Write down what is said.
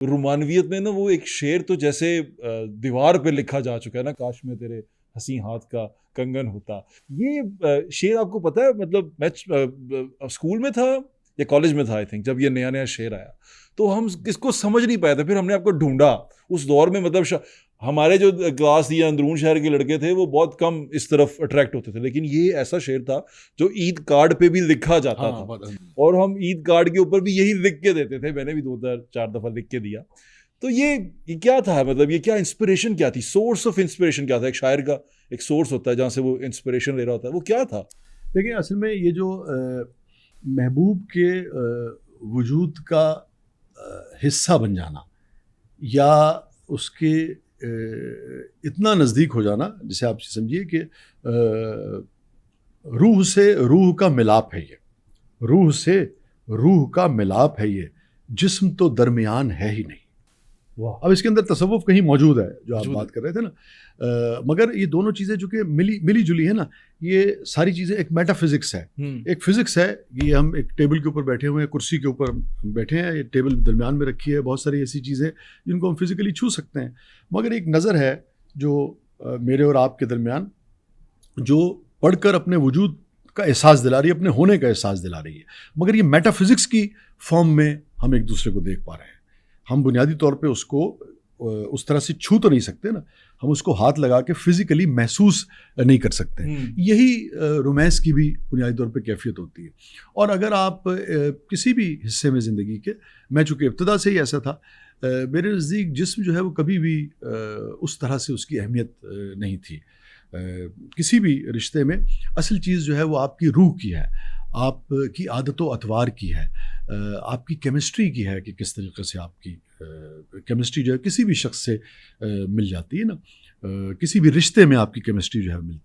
रोमानवियत में ना वो एक शेर तो जैसे दीवार पे लिखा जा चुका है ना, काश में तेरे हंसी हाथ का कंगन होता। ये शेर आपको पता है, मतलब मैं स्कूल में था या कॉलेज में था आई थिंक, जब ये नया नया शेर आया तो हम इसको समझ नहीं पाए थे। फिर हमने आपको ढूंढा उस दौर में, मतलब हमारे जो क्लास या अंदरून शहर के लड़के थे वो बहुत कम इस तरफ अट्रैक्ट होते थे, लेकिन ये ऐसा शेर था जो ईद कार्ड पे भी लिखा जाता था। और हम ईद कार्ड के ऊपर भी यही लिख के देते थे, मैंने भी 2-4 दफा लिख के दिया। तो ये क्या था, मतलब ये क्या इंस्पिरेशन क्या थी, सोर्स ऑफ इंस्पिरेशन क्या था? एक शायर का एक सोर्स होता है जहाँ से वो इंस्पिरेशन ले रहा होता है, वो क्या था? देखिए, असल में ये जो महबूब के वजूद का हिस्सा बन जाना या उसके इतना नज़दीक हो जाना, जिसे आप समझिए कि रूह से रूह का मिलाप है ये, रूह से रूह का मिलाप है ये, जिस्म तो दरमियान है ही नहीं। अब इसके अंदर तसव्वुफ कहीं मौजूद है जो आप बात कर रहे थे ना, मगर ये दोनों चीज़ें जो कि मिली जुली है ना, ये सारी चीज़ें एक मेटाफिजिक्स है, एक फिजिक्स है। ये हम एक टेबल के ऊपर बैठे हुए हैं, कुर्सी के ऊपर बैठे हैं, ये टेबल दरमियान में रखी है, बहुत सारी ऐसी चीज़ें जिनको हम फिजिकली छू सकते हैं, मगर एक नज़र है जो मेरे और आपके दरमियान, जो पढ़कर अपने वजूद का एहसास दिला रही है, अपने होने का एहसास दिला रही है, मगर ये मेटाफिजिक्स की फॉर्म में हम एक दूसरे को देख पा रहे हैं। हम बुनियादी तौर पे उसको उस तरह से छू तो नहीं सकते ना, हम उसको हाथ लगा के फिजिकली महसूस नहीं कर सकते। यही रोमांस की भी बुनियादी तौर पे कैफियत होती है। और अगर आप किसी भी हिस्से में ज़िंदगी के, मैं चूँकि इब्तिदा से ही ऐसा था, मेरे नज़दीक जिस्म जो है वो कभी भी उस तरह से उसकी अहमियत नहीं थी। किसी भी रिश्ते में असल चीज़ जो है वो आपकी रूह की है, आपकी आदतों अतवार की है, आपकी केमिस्ट्री की है कि किस तरीके से आपकी केमिस्ट्री जो है किसी भी शख्स से मिल जाती है ना, किसी भी रिश्ते में आपकी केमिस्ट्री जो है मिलती